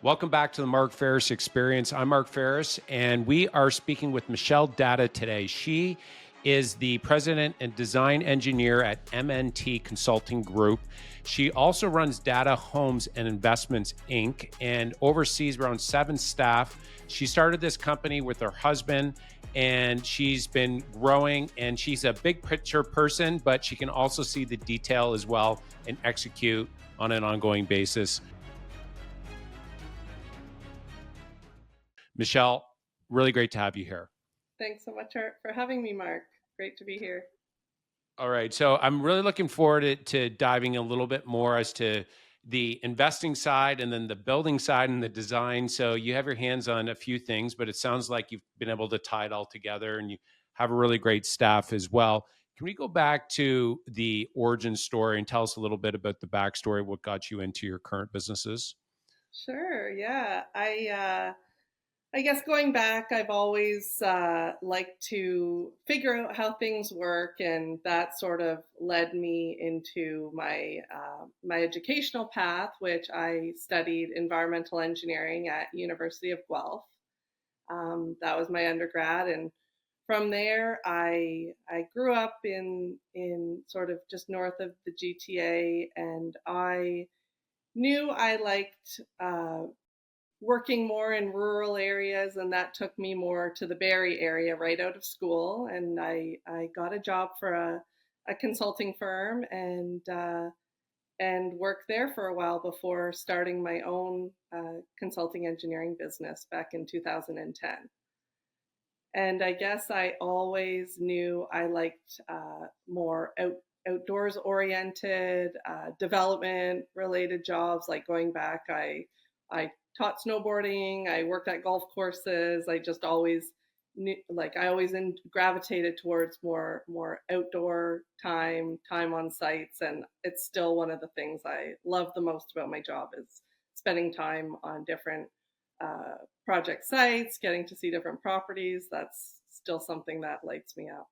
Welcome back to the Mark Faris Experience. I'm Mark Faris, and we are speaking with Michelle Dada today. She is the president and design engineer at MNT Consulting Group. She also runs Dada Homes and Investments, Inc., and oversees around 7 staff. She started this company with her husband, and she's been growing, and she's a big picture person, but she can also see the detail as well and execute on an ongoing basis. Michelle, really great to have you here. Thanks so much for having me, Mark. Great to be here. All right. So I'm really looking forward to diving a little bit more as to the investing side and then the building side and the design. So you have your hands on a few things, but it sounds like you've been able to tie it all together and you have a really great staff as well. Can we go back to the origin story and tell us a little bit about the backstory, what got you into your current businesses? Sure. Yeah. I guess going back, I've always liked to figure out how things work, and that sort of led me into my educational path, which I studied environmental engineering at University of Guelph. That was my undergrad, and from there, I grew up in sort of just north of the GTA, and I knew I liked working more in rural areas, and that took me more to the Barrie area right out of school. And I got a job for a consulting firm and worked there for a while before starting my own consulting engineering business back in 2010. And I guess I always knew I liked more outdoors oriented, development related jobs. Like going back, I taught snowboarding. I worked at golf courses. I just always knew, like I always gravitated towards more outdoor time on sites, and it's still one of the things I love the most about my job is spending time on different project sites, getting to see different properties. That's still something that lights me up.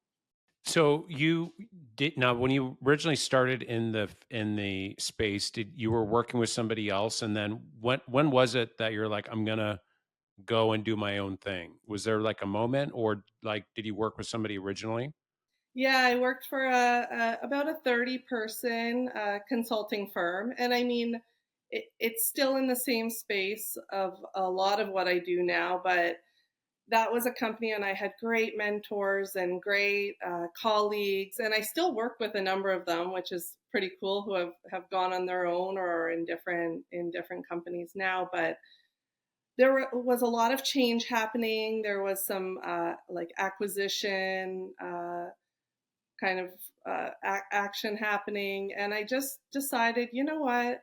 So you did now when you originally started in the space, did you were working with somebody else, and then when was it that you're like, I'm gonna go and do my own thing? Was there like a moment, or like did you work with somebody originally? Yeah, I worked for about a 30-person consulting firm. And I mean, it's still in the same space of a lot of what I do now, but that was a company and I had great mentors and great colleagues. And I still work with a number of them, which is pretty cool, who have gone on their own or are in different companies now. But was a lot of change happening. There was some like acquisition kind of action happening. And I just decided, you know what,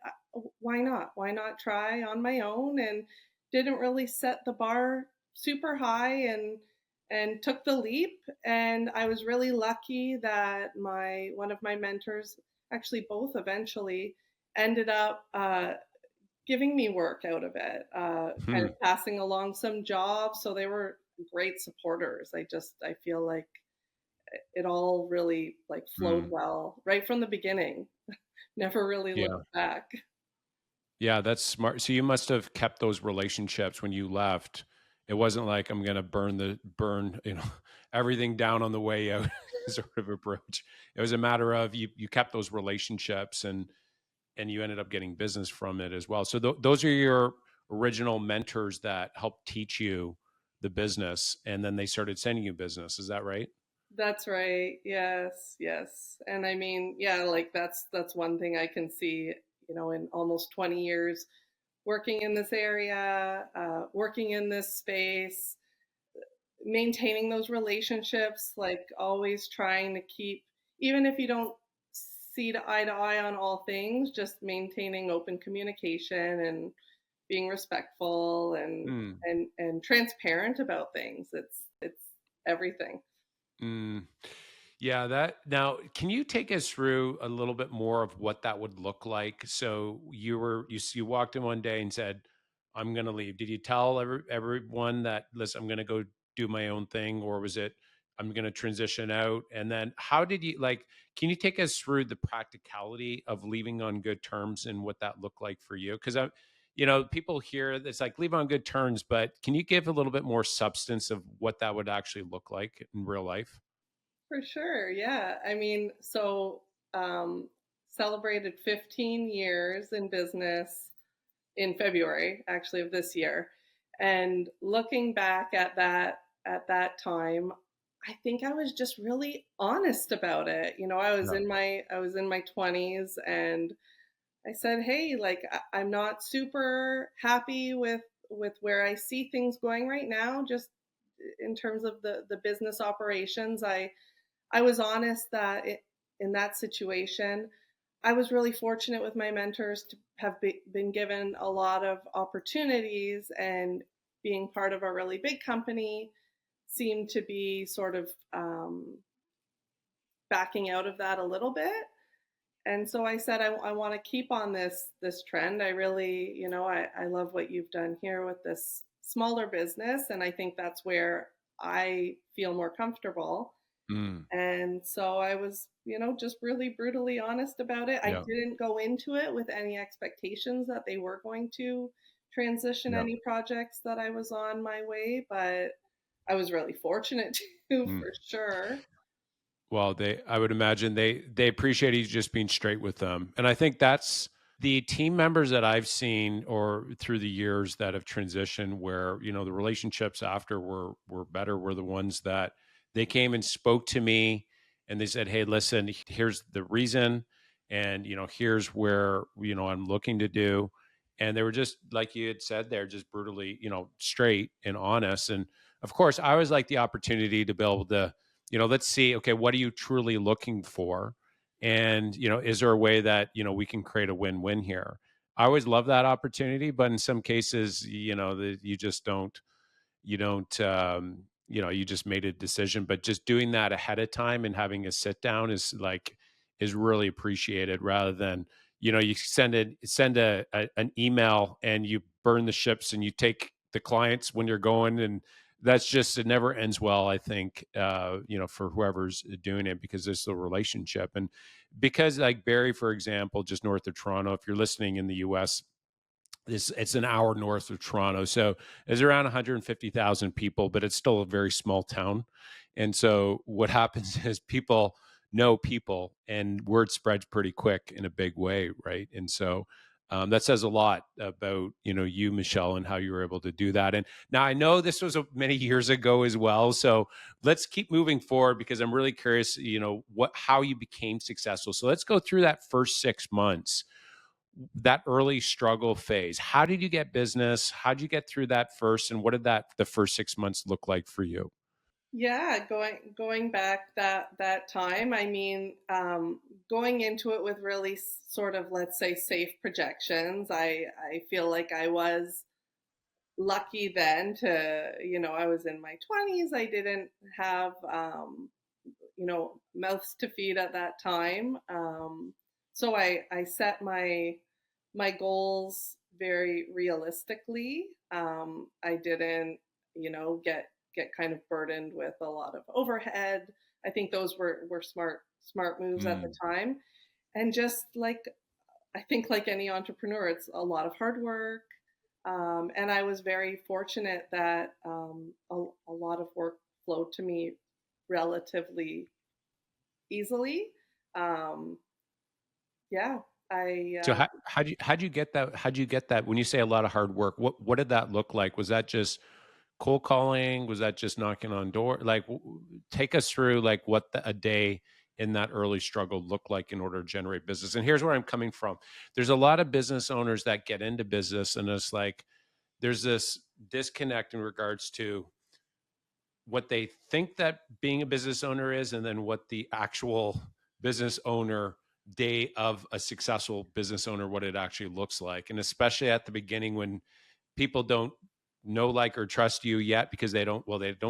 why not? Why not try on my own? And didn't really set the bar super high and took the leap. And I was really lucky that my one of my mentors, actually both eventually, ended up giving me work out of it, kind Hmm. of passing along some jobs. So they were great supporters. I feel like it all really like flowed Hmm. well right from the beginning. Never really Yeah. looked back. Yeah, that's smart. So you must have kept those relationships when you left. It wasn't like I'm gonna burn, everything down on the way out sort of approach. It was a matter of you kept those relationships and you ended up getting business from it as well. So those are your original mentors that helped teach you the business, and then they started sending you business. Is that right? That's right. Yes, yes. And I mean, yeah, like that's one thing I can see, in almost 20 years working in this area, working in this space, maintaining those relationships, like always trying to keep, even if you don't see eye to eye on all things, just maintaining open communication and being respectful Mm, and transparent about things. It's everything. mm. Yeah, that now can you take us through a little bit more of what that would look like? So you walked in one day and said, I'm gonna leave. Did you tell everyone that listen, I'm gonna go do my own thing, or was it I'm gonna transition out? And then how did you like can you take us through the practicality of leaving on good terms and what that looked like for you? Because people hear it's like leave on good terms, but can you give a little bit more substance of what that would actually look like in real life? For sure. Yeah. I mean, so um, celebrated 15 years in business in February, actually, of this year. And looking back at that time, I think I was just really honest about it. Yeah. I was in my 20s, and I said, "Hey, like I'm not super happy with where I see things going right now, just in terms of the business operations." I was honest that in that situation, I was really fortunate with my mentors to have been given a lot of opportunities, and being part of a really big company seemed to be sort of backing out of that a little bit. And so I said, I want to keep on this trend. I really, I love what you've done here with this smaller business, and I think that's where I feel more comfortable. Mm, And so I was, just really brutally honest about it. I yeah. didn't go into it with any expectations that they were going to transition Yeah. any projects that I was on my way, but I was really fortunate to, Mm. for sure. Well, I would imagine they appreciate you just being straight with them. And I think that's the team members that I've seen or through the years that have transitioned where, the relationships after were better were the ones that they came and spoke to me and they said, "Hey, listen, here's the reason and, here's where, I'm looking to do." And they were just like you had said, they're just brutally, straight and honest. And of course, I always like the opportunity to be able to let's see, okay, what are you truly looking for? And, is there a way that, we can create a win-win here? I always love that opportunity, but in some cases, you just don't, you just made a decision, but just doing that ahead of time and having a sit down is really appreciated rather than, you an email and you burn the ships and you take the clients when you're going and that's just it never ends well, I think, for whoever's doing it because it's a relationship. And because like Barrie, for example, just north of Toronto, if you're listening in the US, it's an hour north of Toronto. So it's around 150,000 people, but it's still a very small town. And so what happens is people know people and word spreads pretty quick in a big way, right? And so that says a lot about you, Michelle, and how you were able to do that. And now I know this was many years ago as well. So let's keep moving forward because I'm really curious, how you became successful. So let's go through that first 6 months, that early struggle phase. How did you get business? How did you get through that first? And what did the first 6 months look like for you? Yeah, going back that time, I mean, going into it with really sort of, let's say, safe projections. I feel like I was lucky then to, I was in my 20s. I didn't have, mouths to feed at that time. So I set my goals very realistically. I didn't, get kind of burdened with a lot of overhead. I think those were smart moves at the Mm, time. And just like I think like any entrepreneur, it's a lot of hard work. And I was very fortunate that a lot of work flowed to me relatively easily. Um, yeah, I so how'd you get that? How'd you get that? When you say a lot of hard work, what did that look like? Was that just cold calling? Was that just knocking on door? Like, take us through like what a day in that early struggle looked like in order to generate business. And here's where I'm coming from. There's a lot of business owners that get into business, and it's like there's this disconnect in regards to what they think that being a business owner is and then what the actual business owner day of a successful business owner, what it actually looks like. And especially at the beginning when people don't know, like, or trust you yet because they don't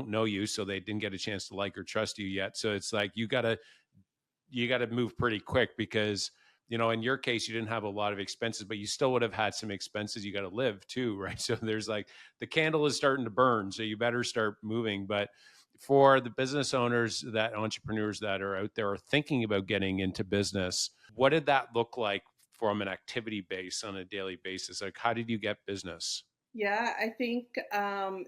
know you, so they didn't get a chance to like or trust you yet. So it's like you got to move pretty quick because in your case you didn't have a lot of expenses, but you still would have had some expenses. You got to live too, right? So there's like the candle is starting to burn, so you better start moving. But for the business owners, that entrepreneurs that are out there are thinking about getting into business, what did that look like from an activity base on a daily basis? Like, how did you get business? Yeah, I think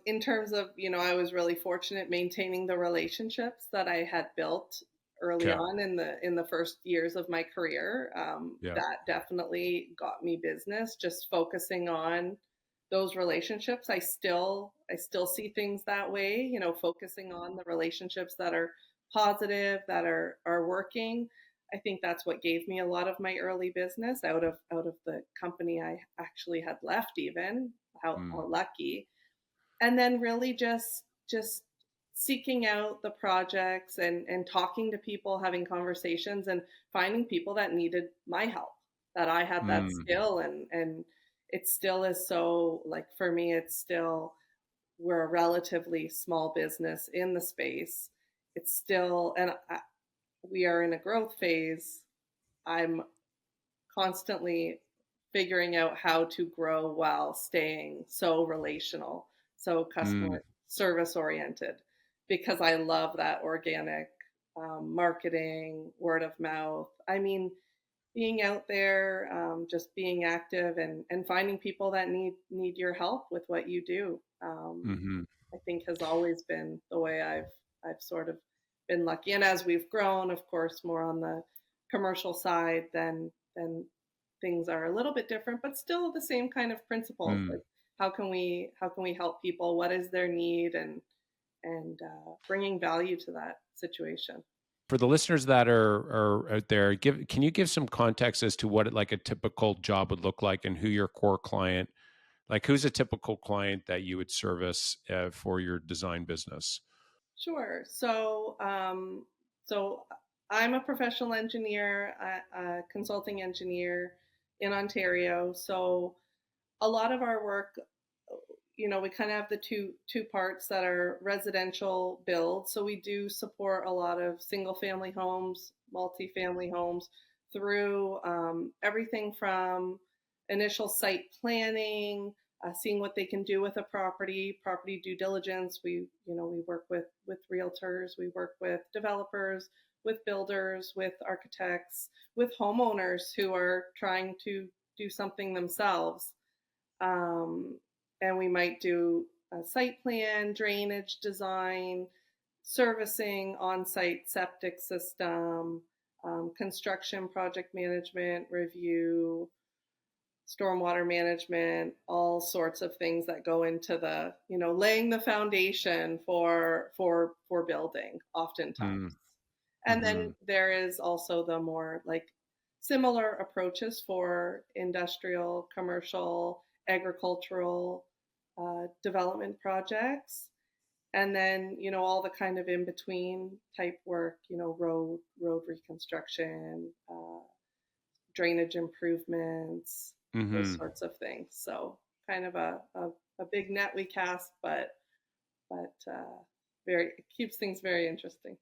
in terms of, I was really fortunate maintaining the relationships that I had built early Okay. on in the first years of my career. Yeah. That definitely got me business. Just focusing on those relationships. I still see things that way. Focusing on the relationships that are positive, that are working. I think that's what gave me a lot of my early business out of the company I actually had left even. How Mm. lucky. And then really just seeking out the projects and talking to people, having conversations and finding people that needed my help, that I had that Mm. skill. And it still is, so like for me, it's still, we're a relatively small business in the space. It's still, we are in a growth phase. I'm constantly figuring out how to grow while staying so relational, so Mm. customer service oriented, because I love that organic marketing, word of mouth. I mean, being out there, just being active and finding people that need your help with what you do. Hmm. I think has always been the way I've sort of been lucky. And as we've grown, of course, more on the commercial side, then things are a little bit different, but still the same kind of principles. Mm. Like how can we help people? What is their need? And bringing value to that situation. For the listeners that are out there, can you give some context as to what like a typical job would look like and who your core client, like who's a typical client that you would service for your design business? Sure. So I'm a professional engineer, a consulting engineer in Ontario. So a lot of our work, we kind of have the two parts that are residential build. So we do support a lot of single family homes, multi-family homes, through everything from initial site planning, seeing what they can do with a property due diligence. We work with realtors, we work with developers, with builders, with architects, with homeowners who are trying to do something themselves. Um, and we might do a site plan, drainage design, servicing, on-site septic system, construction project management, review, stormwater management, all sorts of things that go into the, laying the foundation for building oftentimes. Mm. And Hmm. then there is also the more like similar approaches for industrial, commercial, agricultural development projects. And then, all the kind of in between type work, road reconstruction, drainage improvements, those Hmm. sorts of things. So kind of a big net we cast, but very, it keeps things very interesting.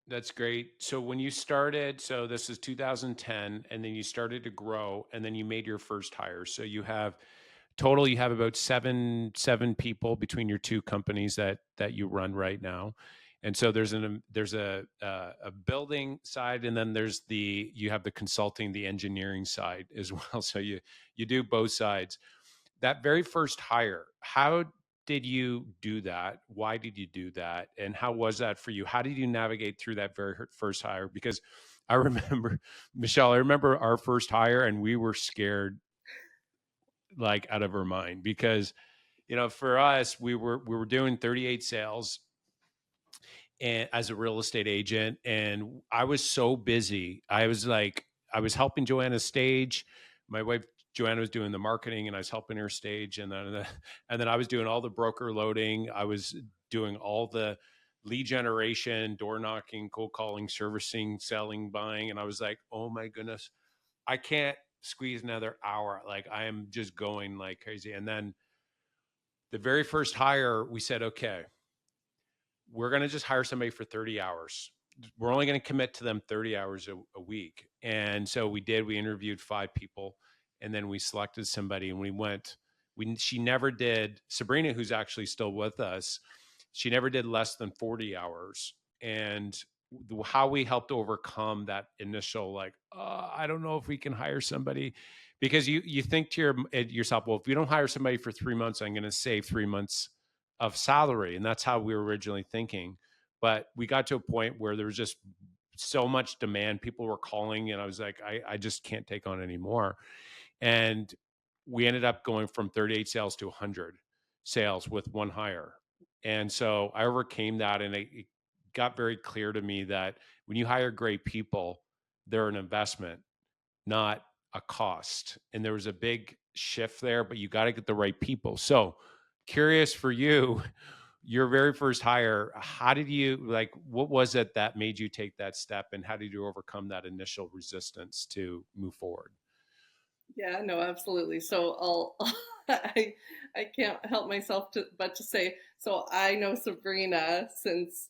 That's great. So when you started, so this is 2010, and then you started to grow, and then you made your first hire. So you have about seven people between your two companies that you run right now. And so there's a building side, and then you have the consulting, the engineering side as well. So you do both sides. That very first hire, how did you do that? Why did you do that? And how was that for you? How did you navigate through that very first hire? Because I remember, Michelle, I remember our first hire and we were scared like out of our mind because, for us, we were doing 38 sales and as a real estate agent, and I was so busy. I was helping Joanna's stage. My wife Joanna was doing the marketing, and I was helping her stage, and then I was doing all the broker loading. I was doing all the lead generation, door knocking, cold calling, servicing, selling, buying, and I was like, oh my goodness, I can't squeeze another hour. Like I am just going like crazy. And then the very first hire, we said, okay, we're going to just hire somebody for 30 hours. We're only going to commit to them 30 hours a week. And so we did. We interviewed 5 people, and then we selected somebody, and she never did, Sabrina, who's actually still with us, she never did less than 40 hours. And how we helped overcome that initial like, I don't know if we can hire somebody, because you think to yourself, well, if we don't hire somebody for 3 months, I'm going to save 3 months of salary, and that's how we were originally thinking. But we got to a point where there was just so much demand, people were calling, and I was like, I just can't take on anymore. And we ended up going from 38 sales to 100 sales with one hire. And so I overcame that, and it got very clear to me that when you hire great people, they're an investment, not a cost. And there was a big shift there, but you got to get the right people. So curious for you, your very first hire, how did you, like, what was it that made you take that step, and how did you overcome that initial resistance to move forward? Yeah, no, absolutely. So I can't help myself but to say, so I know Sabrina since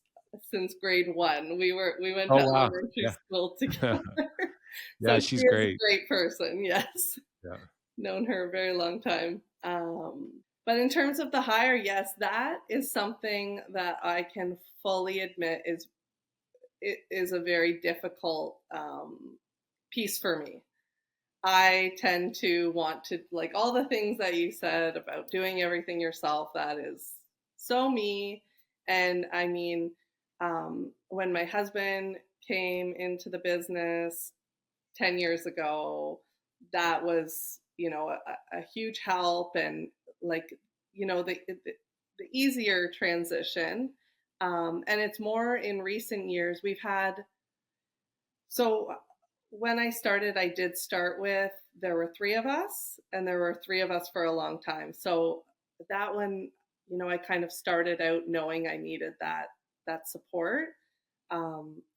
grade one. We went to Oh, wow. elementary Yeah. school together. So Yeah, she she's is a great. great person. Yes, Yeah. known her a very long time. But in terms of the hire, yes, that is something that I can fully admit is a very difficult piece for me. I tend to want to, like, all the things that you said about doing everything yourself. That is so me. And I mean, when my husband came into the business 10 years ago, that was, a huge help, and like, the easier transition. And it's more in recent years we've had. So when I started, I did start with, there were three of us, and there were three of us for a long time. So that one, I kind of started out knowing I needed that support.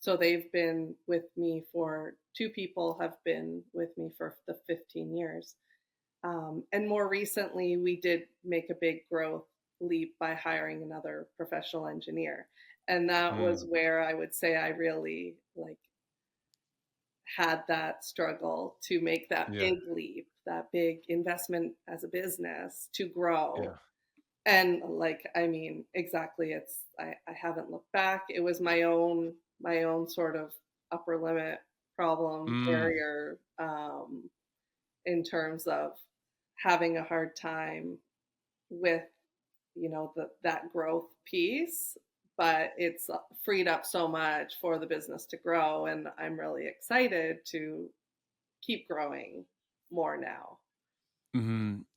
So they've been with me for, two people have been with me for the 15 years. And more recently, we did make a big growth leap by hiring another professional engineer. And that was Mm, where I would say I really like had that struggle to make that yeah. big leap, that big investment as a business to grow. Yeah. And like, I mean, exactly, I haven't looked back. It was my own sort of upper limit problem Mm, barrier, in terms of having a hard time with, that growth piece. But it's freed up so much for the business to grow, and I'm really excited to keep growing more now.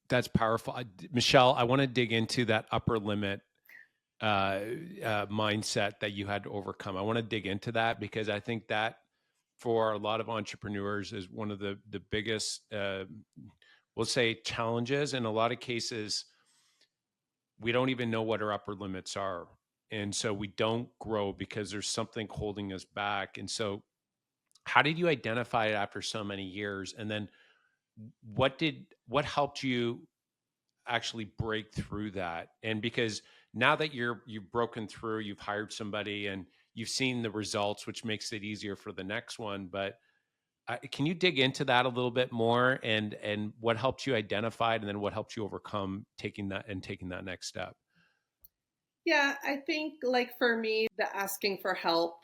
that's powerful. Michelle, I want to dig into that upper limit mindset that you had to overcome. I want to dig into that because I think that for a lot of entrepreneurs is one of the biggest, we'll say, challenges. In a lot of cases, we don't even know what our upper limits are, and so we don't grow because there's something holding us back. And so, how did you identify it after so many years? And then, what helped you actually break through that? And because now that you've broken through, you've hired somebody and you've seen the results, which makes it easier for the next one. But can you dig into that a little bit more, and what helped you identify it, and then what helped you overcome taking that next step? Yeah, I think, like, for me, the asking for help,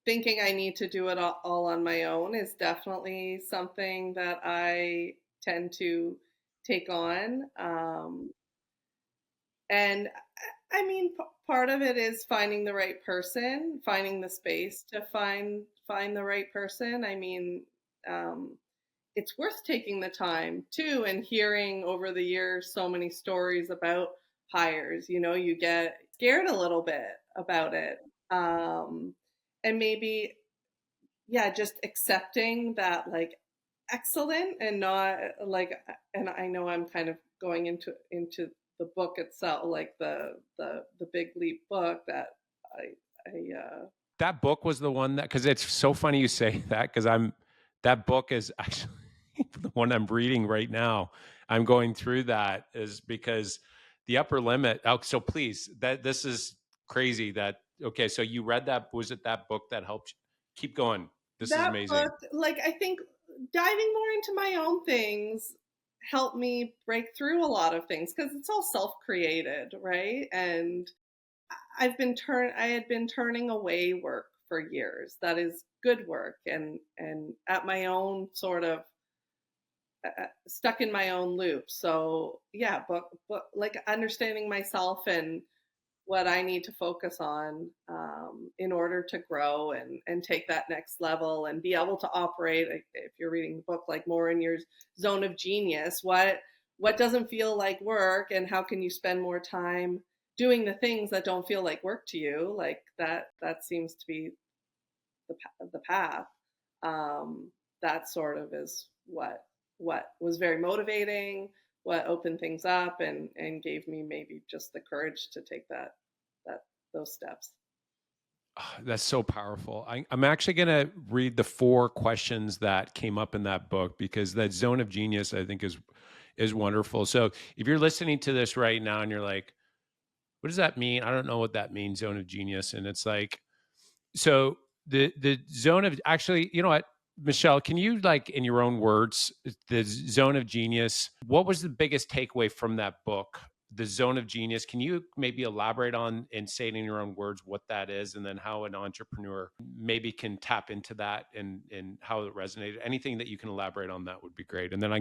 thinking I need to do it all on my own is definitely something that I tend to take on. And I mean, part of it is finding the right person, finding the space to find the right person. I mean, um, it's worth taking the time too, and hearing over the years so many stories about hires. You get scared a little bit about it, and maybe, yeah, just accepting that, like, excellent, and not like, and I know I'm kind of going into the book itself, like the Big Leap book that I That book was the one that, because it's so funny you say that, because that book is actually the one I'm reading right now. I'm going through that is because the upper limit. Oh, so please, that this is crazy. That okay? So you read that? Was it that book that helped you? Keep going. This is that amazing. book, like, I think diving more into my own things helped me break through a lot of things, because it's all self-created, right? And I had been turning away work for years. That is good work, and at my own sort of stuck in my own loop. So yeah, but like understanding myself and what I need to focus on in order to grow and take that next level and be able to operate. If you're reading the book, like more in your zone of genius, what doesn't feel like work, and how can you spend more time doing the things that don't feel like work to you? Like that seems to be the path. Um, that sort of is what was very motivating, what opened things up, and gave me maybe just the courage to take that those steps. Ah, that's so powerful. I'm actually going to read the 4 questions that came up in that book because that zone of genius, I think, is wonderful. So if you're listening to this right now and you're like, what does that mean? I don't know what that means, zone of genius. And it's like, so the zone of, actually, you know what, Michelle, can you, like, in your own words, the zone of genius, what was the biggest takeaway from that book, the zone of genius? Can you maybe elaborate on and say it in your own words what that is, and then how an entrepreneur maybe can tap into that, and how it resonated? Anything that you can elaborate on that would be great. And then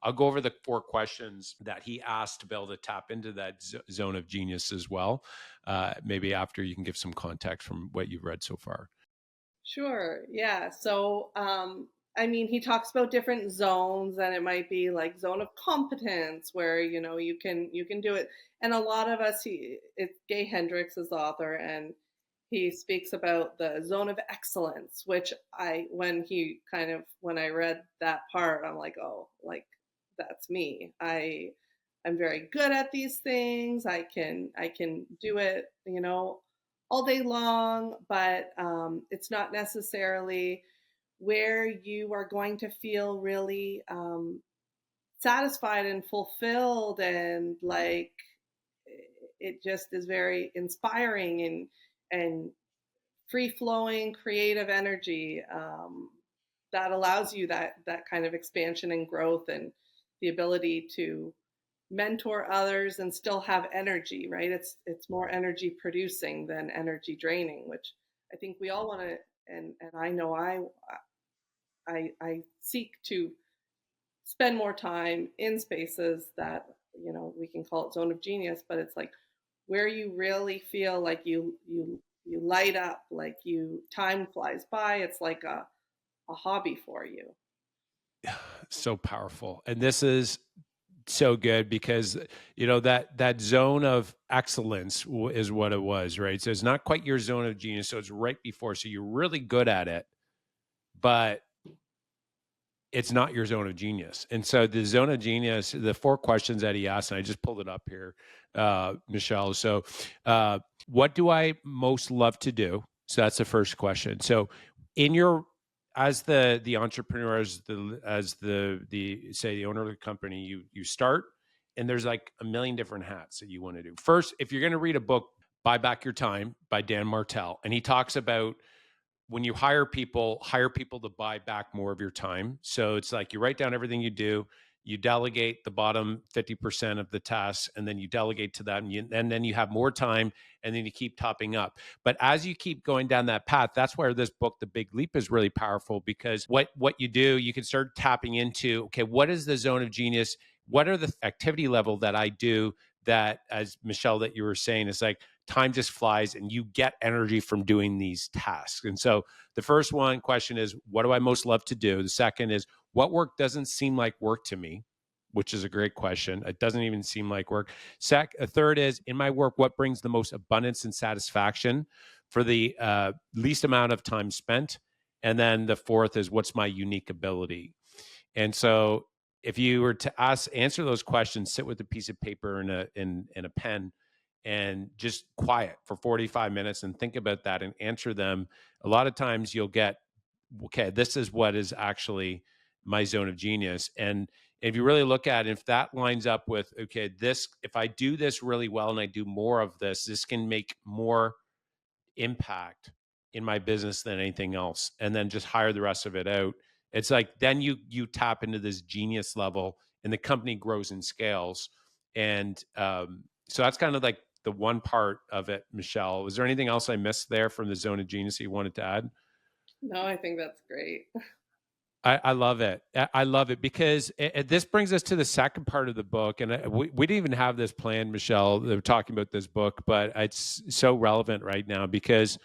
I'll go over the 4 questions that he asked to be able to tap into that zone of genius as well. Maybe after you can give some context from what you've read so far. Sure. Yeah. So, I mean, he talks about different zones, and it might be like zone of competence where you can do it. And a lot of us, it's Gay Hendricks is the author, and he speaks about the zone of excellence, which when I read that part, I'm like, oh, like that's me. I'm very good at these things. I can do it, all day long, but it's not necessarily where you are going to feel really satisfied and fulfilled, and like it just is very inspiring and free flowing creative energy that allows you that kind of expansion and growth, and the ability to mentor others and still have energy, right? It's more energy producing than energy draining, which I think we all want to. And I know I seek to spend more time in spaces that, we can call it zone of genius, but it's like where you really feel like you light up, like you time flies by. It's like a hobby for you. So powerful. And this is so good because, that zone of excellence is what it was, right? So it's not quite your zone of genius, so it's right before, so you're really good at it, but it's not your zone of genius. And so the zone of genius, the 4 questions that he asked, and I just pulled it up here, Michelle. So, what do I most love to do? So that's the first question. So, in your, as the entrepreneur, as the say the owner of the company, you start, and there's like a million different hats that you want to do. First, if you're going to read a book, Buy Back Your Time by Dan Martell, and he talks about when you hire people to buy back more of your time. So it's like you write down everything you do, you delegate the bottom 50% of the tasks, and then you delegate to them, and then you have more time, and then you keep topping up. But as you keep going down that path, that's where this book, The Big Leap, is really powerful, because what you do, you can start tapping into, okay, what is the zone of genius? What are the activity level that I do that, as Michelle, that you were saying, is like, time just flies and you get energy from doing these tasks. And so the first question is, what do I most love to do? The second is, what work doesn't seem like work to me? Which is a great question. It doesn't even seem like work. A third is, in my work, what brings the most abundance and satisfaction for the least amount of time spent? And then the fourth is, what's my unique ability? And so if you were to answer those questions, sit with a piece of paper and a pen, and just quiet for 45 minutes and think about that and answer them. A lot of times you'll get, okay, this is what is actually my zone of genius. And if you really look at it, if that lines up with, okay, if I do this really well and I do more of this can make more impact in my business than anything else, and then just hire the rest of it out. It's like, then you tap into this genius level, and the company grows and scales. And so that's kind of like the one part of it, Michelle. Was there anything else I missed there from the zone of genius you wanted to add? No, I think that's great. I love it. I love it because this brings us to the second part of the book. And we didn't even have this planned, Michelle. They were talking about this book, but it's so relevant right now because,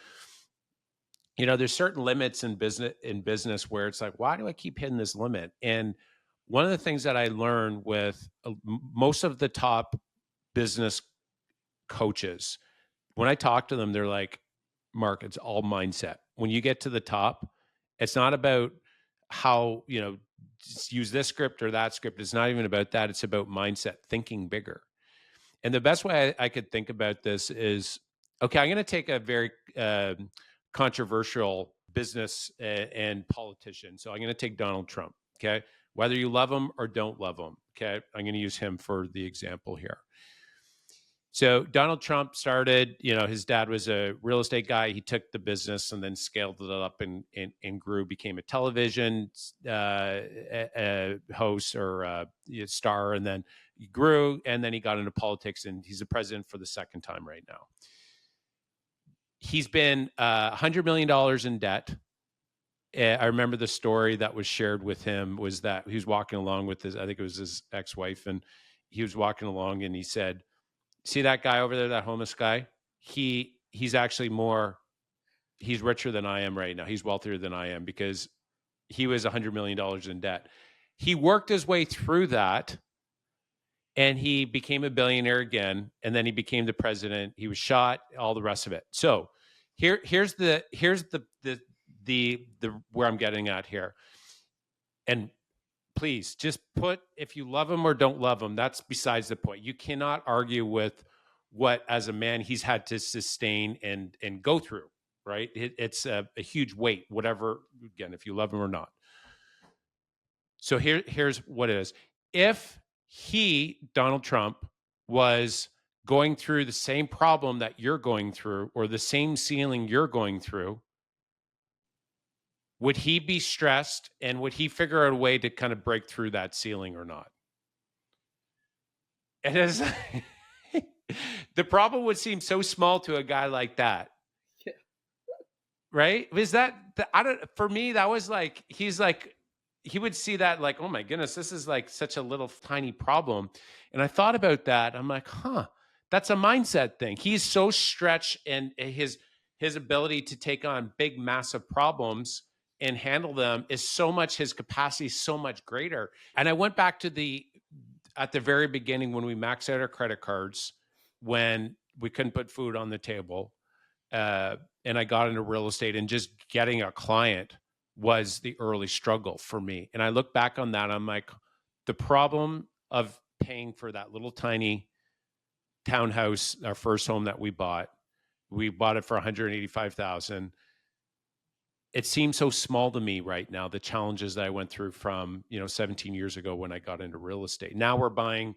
there's certain limits in business where it's like, why do I keep hitting this limit? And one of the things that I learned with most of the top business coaches, when I talk to them, they're like, Mark, it's all mindset. When you get to the top, it's not about how, just use this script or that script. It's not even about that. It's about mindset, thinking bigger. And the best way I could think about this is, okay, I'm going to take a very controversial business and politician. So I'm going to take Donald Trump. Okay. Whether you love him or don't love him. Okay. I'm going to use him for the example here. So Donald Trump started, his dad was a real estate guy. He took the business and then scaled it up and grew, became a television host or star. And then he grew, and then he got into politics, and he's the president for the second time right now. He's been $100 million in debt. I remember the story that was shared with him was that he was walking along with I think it was his ex-wife, and he was walking along and he said, see that guy over there, that homeless guy? He's richer than I am right now. He's wealthier than I am because he was $100 million in debt. He worked his way through that and he became a billionaire again. And then he became the president. He was shot, all the rest of it. So here's the where I'm getting at here. And please just put, if you love him or don't love him, that's besides the point. You cannot argue with what, as a man, he's had to sustain and go through, right? It's a huge weight, whatever, again, if you love him or not. So here's what it is. If Donald Trump, was going through the same problem that you're going through or the same ceiling you're going through, would he be stressed and would he figure out a way to kind of break through that ceiling or not? And as the problem would seem so small to a guy like that. Yeah. Right? Is that, for me, that was like, he would see that like, oh my goodness, this is like such a little tiny problem. And I thought about that. I'm like, that's a mindset thing. He's so stretched, and his ability to take on big, massive problems and handle them is so much, his capacity is so much greater. And I went back to at the very beginning when we maxed out our credit cards, when we couldn't put food on the table, and I got into real estate, and just getting a client was the early struggle for me. And I look back on that, I'm like, the problem of paying for that little tiny townhouse, our first home that we bought it for $185,000. It seems so small to me right now, the challenges that I went through from, 17 years ago when I got into real estate. Now we're buying,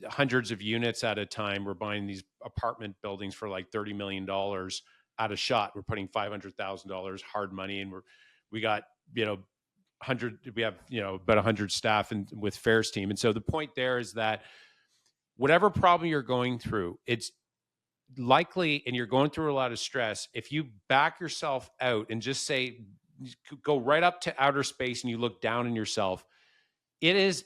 hundreds of units at a time. We're buying these apartment buildings for like $30 million at a shot. We're putting $500,000 hard money, and we got, we have, about 100 staff and with Fair's team. And so the point there is that whatever problem you're going through, it's likely, and you're going through a lot of stress, if you back yourself out and just say, go right up to outer space and you look down on yourself, it is,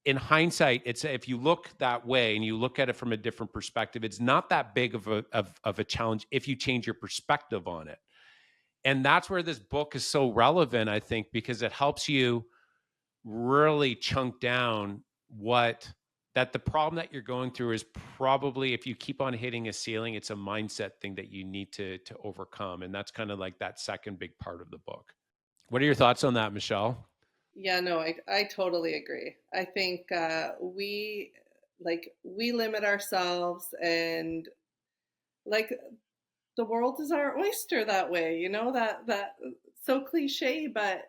in hindsight, it's, if you look that way and you look at it from a different perspective, it's not that big of a challenge if you change your perspective on it. And that's where this book is so relevant, I think, because it helps you really chunk down that the problem that you're going through is probably, if you keep on hitting a ceiling, it's a mindset thing that you need to overcome. And that's kind of like that second big part of the book. What are your thoughts on that, Michelle? Yeah, no, I totally agree. I think we limit ourselves, and like the world is our oyster that way, that so cliche, but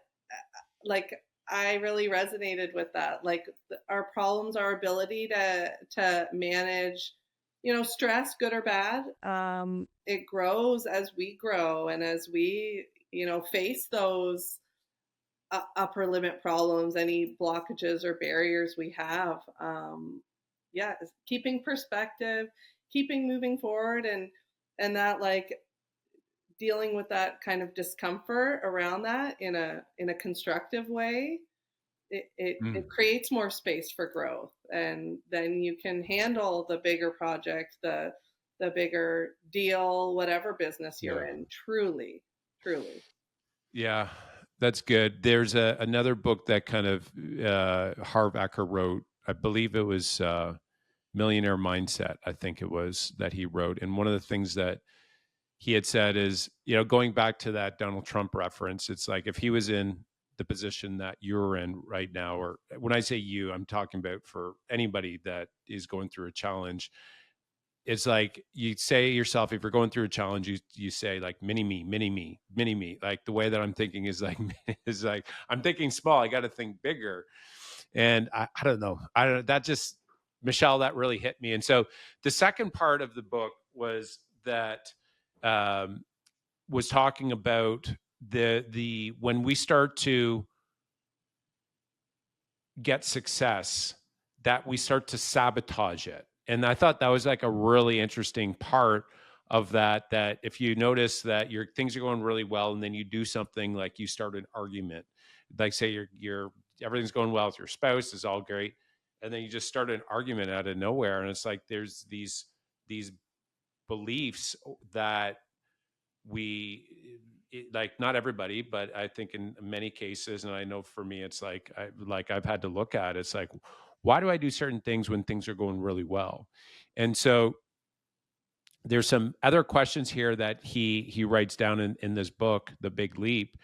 like I really resonated with that. Like our problems, our ability to manage, stress, good or bad. It grows as we grow, and as we, face those upper limit problems, any blockages or barriers we have. yeah, keeping perspective, keeping moving forward, and that like dealing with that kind of discomfort around that in a constructive way, it Mm, creates more space for growth, and then you can handle the bigger project, the bigger deal, whatever business you're yeah. in. Truly, truly. Yeah, that's good. There's another book that kind of Harv Eker wrote. I believe it was Millionaire Mindset. I think it was that he wrote. And one of the things that he had said is, going back to that Donald Trump reference, it's like if he was in the position that you're in right now, or when I say you, I'm talking about for anybody that is going through a challenge. It's like you say yourself, if you're going through a challenge, you say like mini me, mini me, mini me. Like the way that I'm thinking is like is like I'm thinking small. I got to think bigger. And I don't know. I don't know. That just Michelle, that really hit me. And so the second part of the book was that um, was talking about the when we start to get success, that we start to sabotage it. And I thought that was like a really interesting part of that if you notice that your things are going really well and then you do something like you start an argument, like say you're everything's going well with your spouse, is all great, and then you just start an argument out of nowhere, and it's like there's these beliefs that like not everybody, but I think in many cases, and I know for me it's like I've had to look at it's like, why do I do certain things when things are going really well? And so there's some other questions here that he writes down in this book, The Big Leap.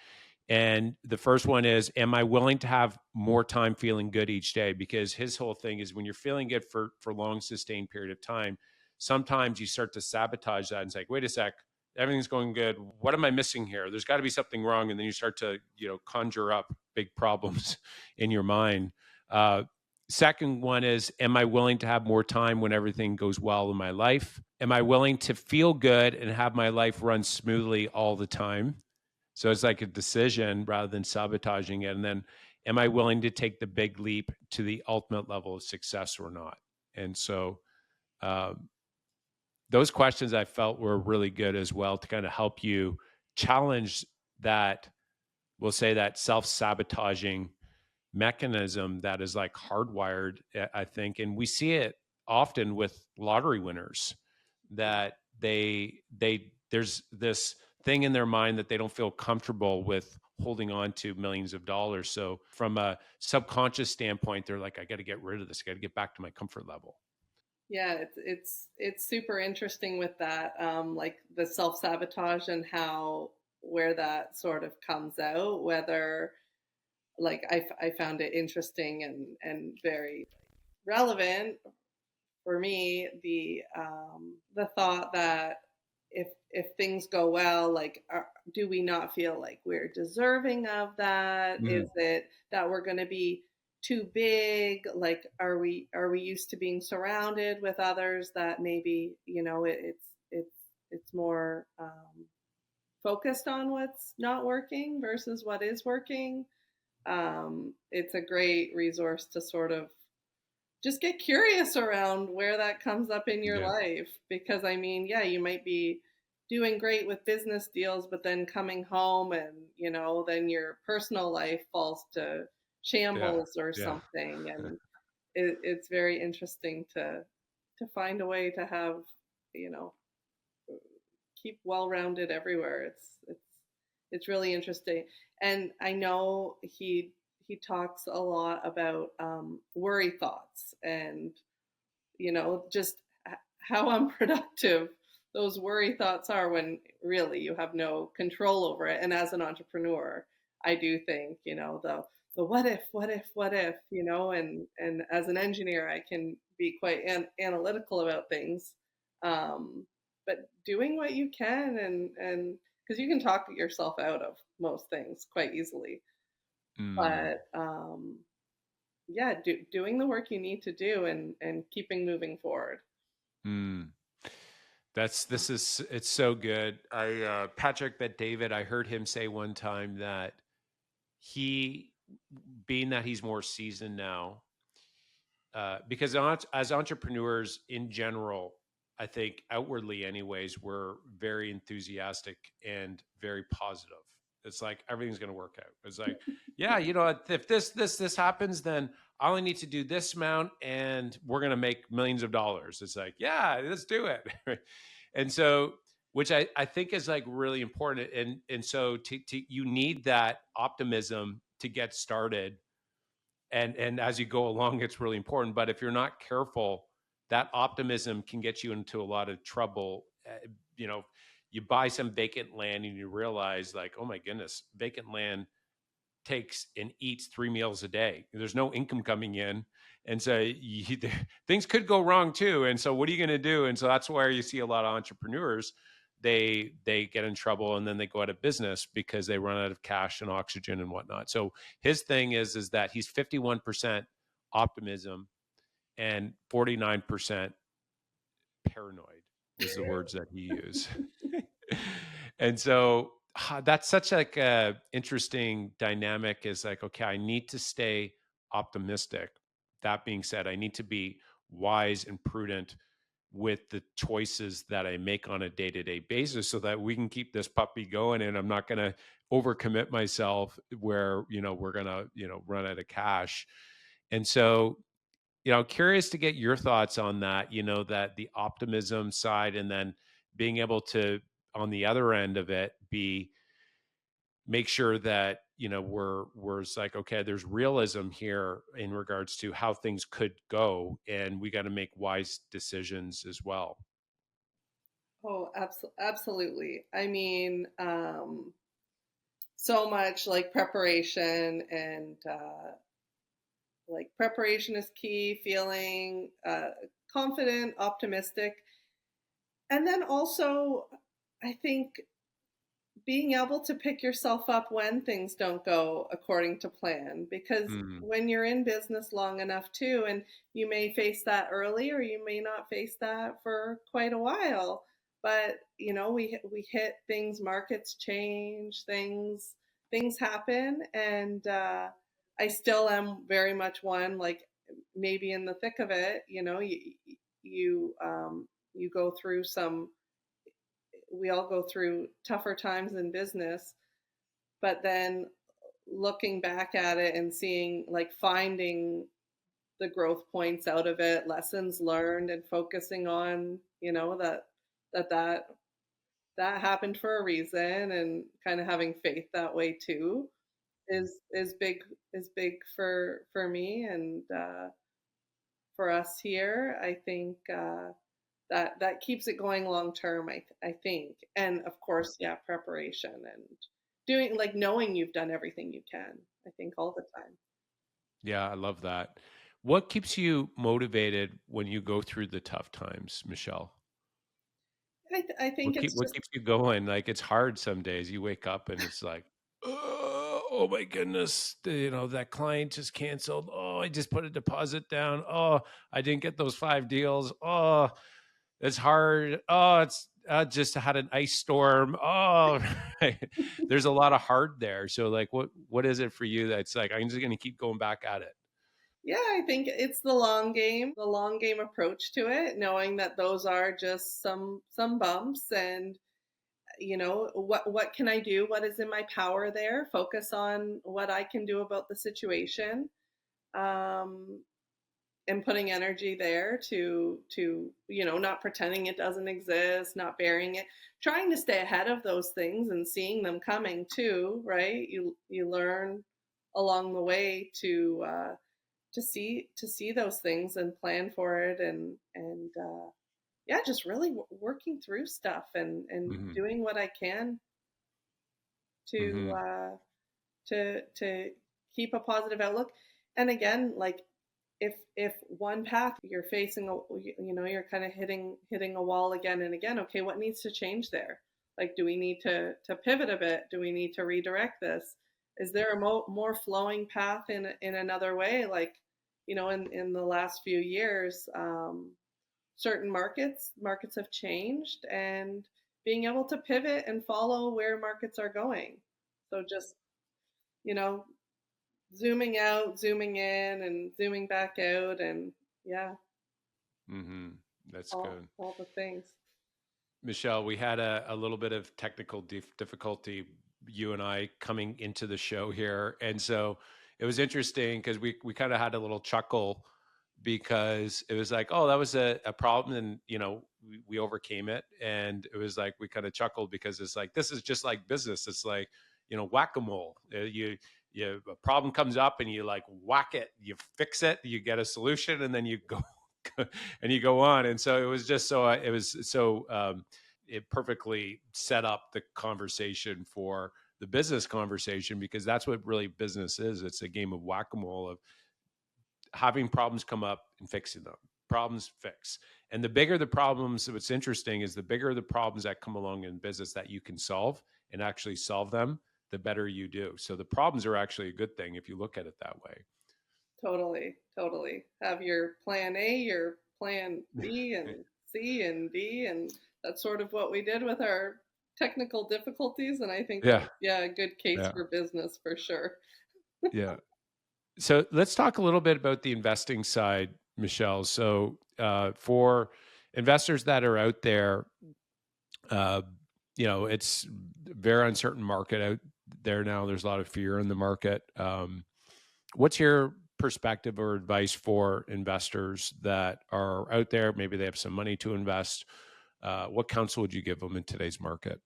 And the first one is, am I willing to have more time feeling good each day? Because his whole thing is when you're feeling good for long sustained period of time, sometimes you start to sabotage that and it's like, wait a sec, everything's going good. What am I missing here? There's got to be something wrong. And then you start to, conjure up big problems in your mind. Uh, Second one is, am I willing to have more time when everything goes well in my life? Am I willing to feel good and have my life run smoothly all the time? So it's like a decision rather than sabotaging it. And then, am I willing to take the big leap to the ultimate level of success or not? And so, um, those questions I felt were really good as well to kind of help you challenge that, we'll say that self sabotaging mechanism that is like hardwired, I think. And we see it often with lottery winners that there's this thing in their mind that they don't feel comfortable with holding on to millions of dollars. So from a subconscious standpoint, they're like, I got to get rid of this. I got to get back to my comfort level. Yeah, it's super interesting with that, like the self sabotage and how where that sort of comes out. Whether like I found it interesting and very relevant for me, the thought that if things go well, like do we not feel like we're deserving of that? Is Mm, it that we're going to be too big? Like are we used to being surrounded with others that maybe it's more focused on what's not working versus what is working. It's a great resource to sort of just get curious around where that comes up in your yeah, life, because I mean, yeah, you might be doing great with business deals, but then coming home and then your personal life falls to yeah, shambles or yeah. something. And it's very interesting to find a way to have you know keep well rounded everywhere. It's really interesting. And I know he talks a lot about worry thoughts, and just how unproductive those worry thoughts are when really you have no control over it. And as an entrepreneur, I do think the what if, and as an engineer, I can be quite analytical about things. But doing what you can, and because you can talk yourself out of most things quite easily, Mm, but yeah, doing the work you need to do, and keeping moving forward. mm. It's so good. Patrick Bet David, I heard him say one time that he, being that he's more seasoned now, because as entrepreneurs in general, I think outwardly, anyways, we're very enthusiastic and very positive. It's like everything's going to work out. It's like, yeah, if this happens, then I only need to do this amount, and we're going to make millions of dollars. It's like, yeah, let's do it. And so, which I think is like really important. And so you need that optimism to get started, and as you go along, it's really important. But if you're not careful, that optimism can get you into a lot of trouble. You know, you buy some vacant land and you realize, like, oh my goodness, vacant land takes and eats 3 meals a day. There's no income coming in. And so things could go wrong too. And so what are you going to do? And so that's where you see a lot of entrepreneurs, they get in trouble and then they go out of business because they run out of cash and oxygen and whatnot. So his thing is that he's 51% optimism and 49% paranoid was the words that he used. And so that's such like a interesting dynamic, is like, okay, I need to stay optimistic. That being said, I need to be wise and prudent with the choices that I make on a day-to-day basis so that we can keep this puppy going, and I'm not going to overcommit myself where, we're going to, run out of cash. And so, curious to get your thoughts on that, that the optimism side, and then being able to, on the other end of it, make sure that, we're it's like, okay, there's realism here in regards to how things could go, and we got to make wise decisions as well. Oh, absolutely. I mean, so much like preparation and like preparation is key, feeling confident, optimistic. And then also, I think being able to pick yourself up when things don't go according to plan, because Mm. when you're in business long enough too, and you may face that early or you may not face that for quite a while, but we hit things, markets change, things happen. And I still am very much one, like, maybe in the thick of it, you go through some, we all go through tougher times in business, but then looking back at it and seeing, like, finding the growth points out of it, lessons learned, and focusing on, that that happened for a reason, and kind of having faith that way too is big, for me, and for us here. I think that keeps it going long term. I think, and of course, yeah, preparation and doing, like, knowing you've done everything you can. I think all the time. Yeah, I love that. What keeps you motivated when you go through the tough times, Michelle? I think it's What just, keeps you going? Like, it's hard some days. You wake up and it's like, oh my goodness, that client just canceled. Oh, I just put a deposit down. Oh, I didn't get those 5 deals. Oh, it's hard. Oh, it's just had an ice storm. Oh, there's a lot of hard there. So, like, what is it for you that's like, I'm just going to keep going back at it? yeah, I think it's the long game approach to it, knowing that those are just some bumps, and what can I do? What is in my power there? Focus on what I can do about the situation. Um, and putting energy there to not pretending it doesn't exist, not burying it, trying to stay ahead of those things and seeing them coming too, right? You learn along the way to see those things and plan for it, and yeah, just really working through stuff, and Hmm. doing what I can to Hmm. to keep a positive outlook. And again, like, if one path you're facing you're kind of hitting a wall again and again, okay, what needs to change there? Like, do we need to pivot a bit? Do we need to redirect this? Is there a more flowing path in another way? Like, in the last few years, certain markets have changed, and being able to pivot and follow where markets are going. So just, you know zooming out, zooming in, and zooming back out, and Yeah, Mm-hmm. That's good. all the things. Michelle, we had a little bit of technical difficulty, you and I, coming into the show here. And so it was interesting because we kind of had a little chuckle because it was like, oh, that was a problem. And, we overcame it. And it was like, we kind of chuckled because it's like, this is just like business. It's like, whack-a-mole. A problem comes up and you like whack it, you fix it, you get a solution, and then you go and you go on. And so it was just so it was so it perfectly set up the conversation for the business conversation, because that's what really business is. It's a game of whack-a-mole, of having problems come up and fixing them. Problems fix. And the bigger the problems, what's interesting is the bigger the problems that come along in business that you can solve and actually solve them, the better you do. So the problems are actually a good thing if you look at it that way. Totally, totally. Have your plan A, your plan B, and C and D, and that's sort of what we did with our technical difficulties. And I think Yeah. that, yeah, a good case Yeah. for business for sure. Yeah. So let's talk a little bit about the investing side, Michelle. So for investors that are out there, uh, it's a very uncertain market out there now. There's a lot of fear in the market. What's your perspective or advice for investors that are out there? Maybe they have some money to invest. What counsel would you give them in today's market?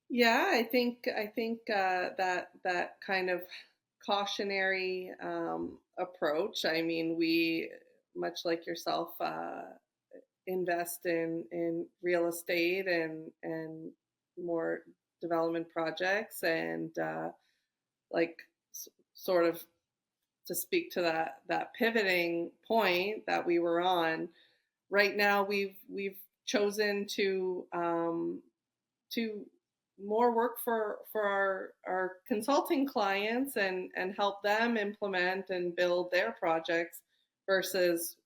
Yeah, I think that kind of cautionary approach. I mean, we, much like yourself, invest in real estate and more development projects, and like sort of to speak to that pivoting point that we were on. Right now, we've chosen to more work for our consulting clients and help them implement and build their projects versus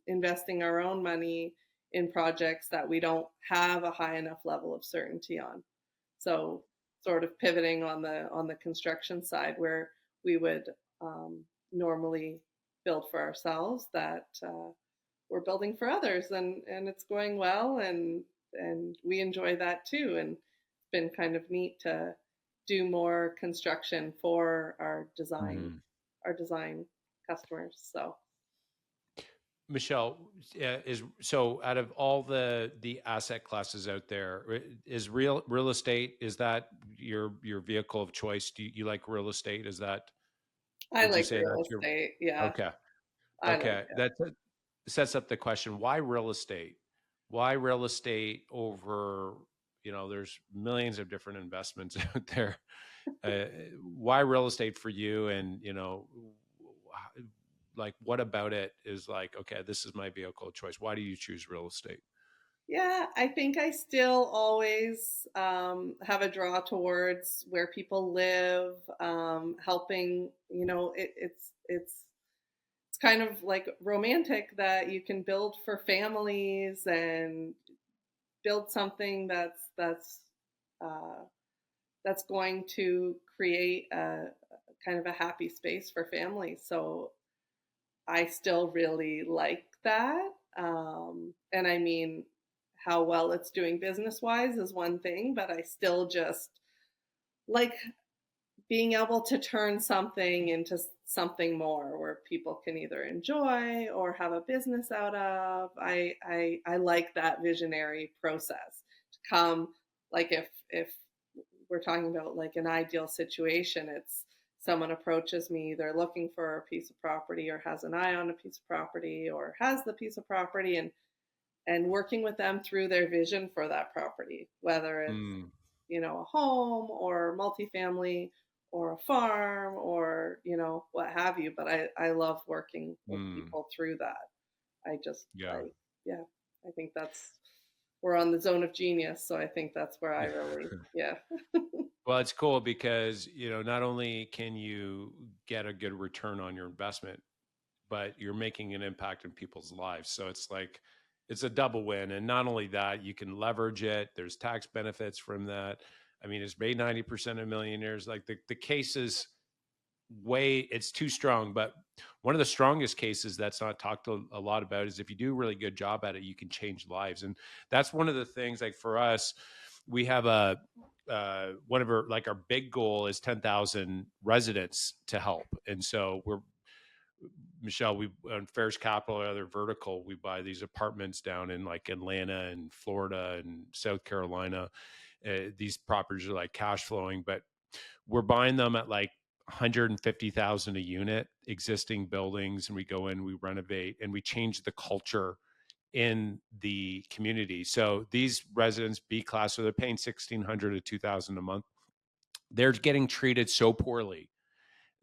investing our own money in projects that we don't have a high enough level of certainty on. So sort of pivoting on the construction side, where we would normally build for ourselves, that we're building for others, and it's going well, and we enjoy that too. And it's been kind of neat to do more construction for Mm-hmm. our design customers. So Michelle, is so out of all the asset classes out there, is real estate, is that your vehicle of choice? Do you like real estate? Is that, I would you like say real that's your, estate. Yeah, okay. I like Okay. it. That sets up the question, why real estate? Why real estate over, there's millions of different investments out there. Uh, why real estate for you? And, like, what about it is like, okay, this is my vehicle of choice. Why do you choose real estate? Yeah, I think I still always have a draw towards where people live, helping. It's kind of like romantic that you can build for families and build something uh, that's going to create a kind of a happy space for families. So I still really like that. And I mean, how well it's doing business wise is one thing, but I still just like being able to turn something into something more where people can either enjoy or have a business out of. I like that visionary process to come. Like if we're talking about like an ideal situation, it's someone approaches me, they're looking for a piece of property or has an eye on a piece of property or has the piece of property, and working with them through their vision for that property, whether it's Mm, a home or multifamily or a farm or what have you. But I love working with mm, people through that. I just yeah. like, yeah, I think that's, we're on the zone of genius, so I think that's where I Yeah. really, yeah. Well, it's cool because, not only can you get a good return on your investment, but you're making an impact in people's lives. So it's like, it's a double win. And not only that, you can leverage it. There's tax benefits from that. I mean, it's made 90% of millionaires. Like the cases it's too strong. But one of the strongest cases that's not talked a lot about is if you do a really good job at it, you can change lives. And that's one of the things, like for us, we have one of our big goal is 10,000 residents to help. And so Michelle, we on Fair's Capital or other vertical, we buy these apartments down in like Atlanta and Florida and South Carolina. These properties are like cash flowing, but we're buying them at like 150,000 a unit, existing buildings, and we go in, we renovate, and we change the culture in the community. So these residents, B class, so they're paying 1,600 to 2,000 a month. They're getting treated so poorly.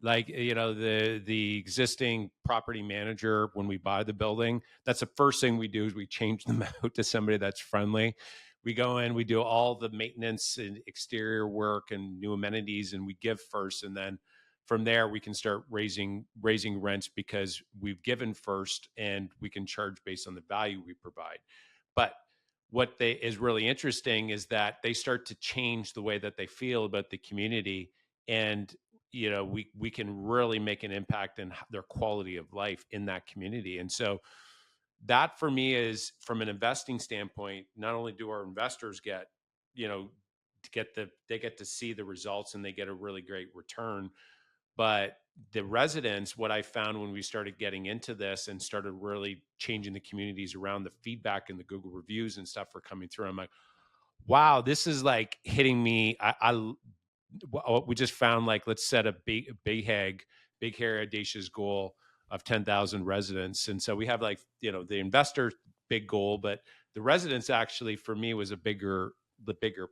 Like, the existing property manager, when we buy the building, that's the first thing we do is we change them out to somebody that's friendly. We go in, we do all the maintenance and exterior work and new amenities, and we give first, and then from there we can start raising rents because we've given first, and we can charge based on the value we provide. But what is really interesting is that they start to change the way that they feel about the community, and we can really make an impact in their quality of life in that community. And so that for me is, from an investing standpoint, not only do our investors get, they get to see the results and they get a really great return, but the residents, what I found when we started getting into this and started really changing the communities around, the feedback and the Google reviews and stuff were coming through, I'm like, wow, this is like hitting me. We just found, like, let's set a big hairy audacious goal of 10,000 residents. And so we have, like, the investor big goal, but the residents actually for me was the bigger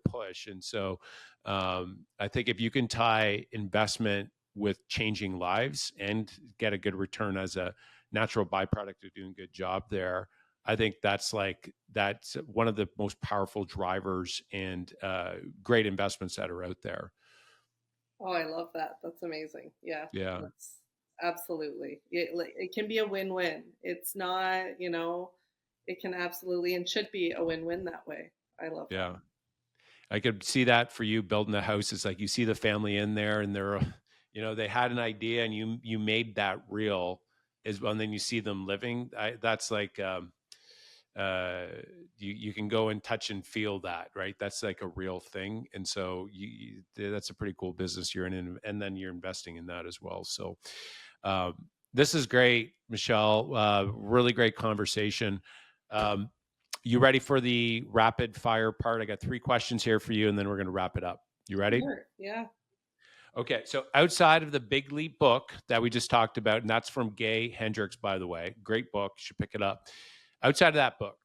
push. And so I think if you can tie investment with changing lives and get a good return as a natural byproduct of doing a good job there, I think that's one of the most powerful drivers and great investments that are out there. Oh, I love that. That's amazing. Yeah, Yeah. that's absolutely. It can be a win-win. It's not, it can absolutely and should be a win-win that way. I love that. Yeah. I could see that for you building a house. It's like you see the family in there and they're, they had an idea and you made that real and then you see them living. That's like, you can go and touch and feel that, right? That's like a real thing. And so that's a pretty cool business you're in, and then you're investing in that as well. So this is great, Michelle. Really great conversation. You ready for the rapid fire part? I got 3 questions here for you, and then we're going to wrap it up. You ready? Sure. Yeah. Okay. So outside of the Big Leap book that we just talked about, and that's from Gay Hendricks, by the way, great book. You should pick it up. Outside of that book,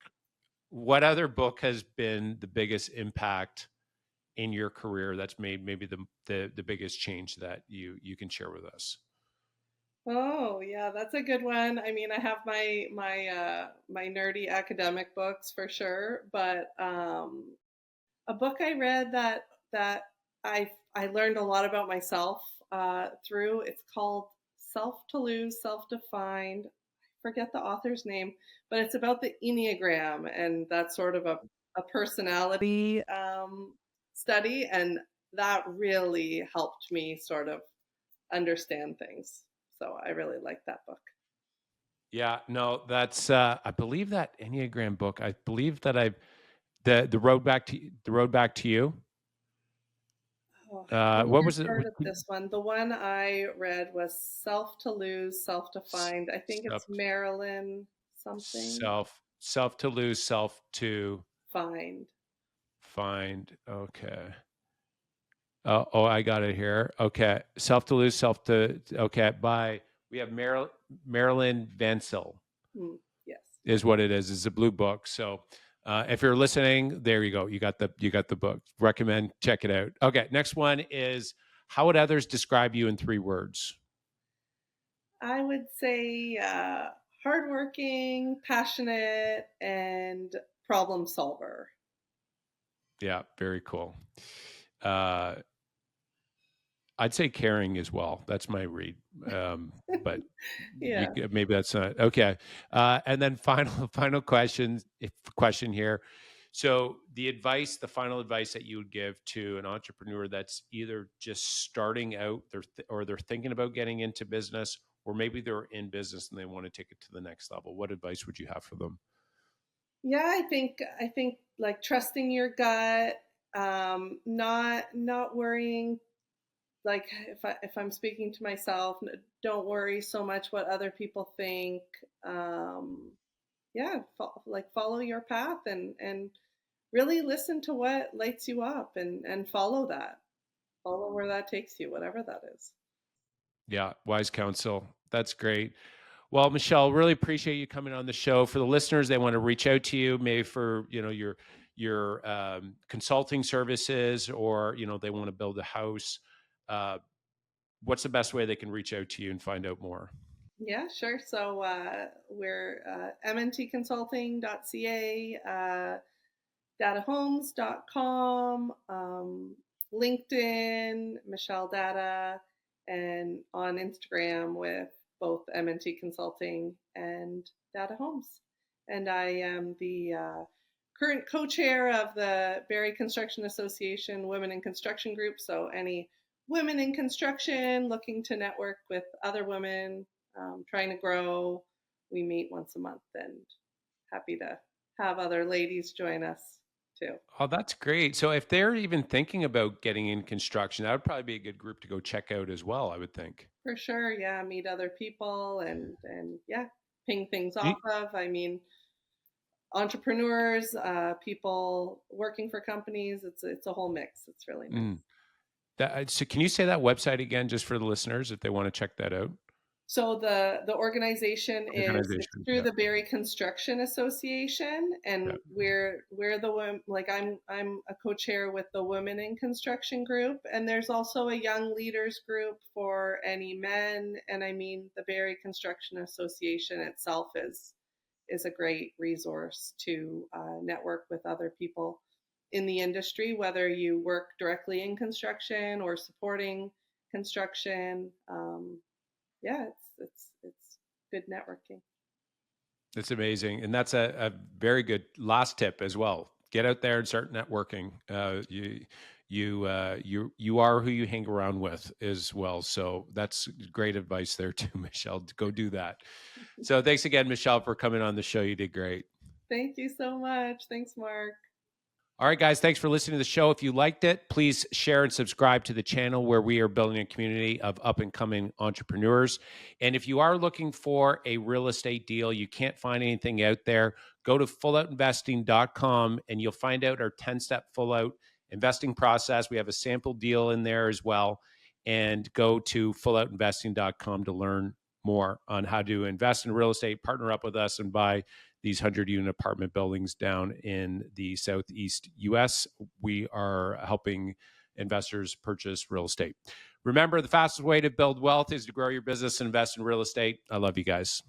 what other book has been the biggest impact in your career that's made maybe the biggest change that you can share with us? Oh, yeah, that's a good one. I mean, I have my nerdy academic books for sure, but a book I read that I learned a lot about myself through. It's called Self to Lose, Self Defined. I forget the author's name, but it's about the Enneagram, and that's sort of a personality study, and that really helped me sort of understand things. So I really like that book. Yeah, no, that's I believe that Enneagram book. I believe that the road back to you. Oh, I What never was it? heard of this one. The one I read was Self to Lose, Self to Find. I think it's Self, Marilyn something. self to lose, self to Find. find. Okay. Oh, I got it here. Okay. Self to lose, self to. Okay. We have Marilyn Vancil Yes. is what it is. It's a blue book. So if you're listening, there you go. You got the book. Recommend, check it out. Okay. Next one is, how would others describe you in 3 words? I would say hardworking, passionate, and problem solver. Yeah. Very cool. I'd say caring as well. That's my read. But Yeah. maybe that's not okay. And then final question here. So the final advice that you would give to an entrepreneur that's either just starting out, or they're thinking about getting into business, or maybe they're in business and they want to take it to the next level, what advice would you have for them? Yeah, I think like trusting your gut, not worrying. Like if I'm speaking to myself, don't worry so much what other people think. Um, yeah, like follow your path and really listen to what lights you up and follow that. Follow where that takes you, whatever that is. Yeah, wise counsel. That's great. Well, Michelle, really appreciate you coming on the show. For the listeners, they want to reach out to you, maybe for your consulting services, or they want to build a house. Uh, what's the best way they can reach out to you and find out more? Yeah, sure. So we're mntconsulting.ca, dadahomes.com, LinkedIn, Michelle Dada, and on Instagram with both MNT Consulting and Dada Homes. And I am the current co-chair of the Barrie Construction Association Women in Construction Group. So any women in construction looking to network with other women, trying to grow, we meet once a month, and happy to have other ladies join us too. Oh, that's great. So if they're even thinking about getting in construction, that would probably be a good group to go check out as well, I would think. For sure, yeah, meet other people and yeah, ping things Do off of. I mean, entrepreneurs, people working for companies. It's a whole mix. It's really nice. mm, so can you say that website again, just for the listeners, if they want to check that out? So the organization is it's Organization. through Yeah. the Barrie Construction Association, Yeah. and we're the women. Like I'm a co-chair with the Women in Construction group, and there's also a Young Leaders group for any men. And I mean, the Barrie Construction Association itself is a great resource to network with other people in the industry, whether you work directly in construction or supporting construction. Yeah, it's good networking. That's amazing. And that's a very good last tip as well. Get out there and start networking. You are who you hang around with as well. So that's great advice there too, Michelle. Go do that. So thanks again, Michelle, for coming on the show. You did great. Thank you so much. Thanks, Mark. All right, guys, thanks for listening to the show. If you liked it, please share and subscribe to the channel, where we are building a community of up and coming entrepreneurs. And if you are looking for a real estate deal, you can't find anything out there, go to fulloutinvesting.com and you'll find out our 10-step full out investing process. We have a sample deal in there as well. And go to fulloutinvesting.com to learn more on how to invest in real estate, partner up with us, and buy these 100-unit apartment buildings down in the Southeast US. We are helping investors purchase real estate. Remember, the fastest way to build wealth is to grow your business and invest in real estate. I love you guys.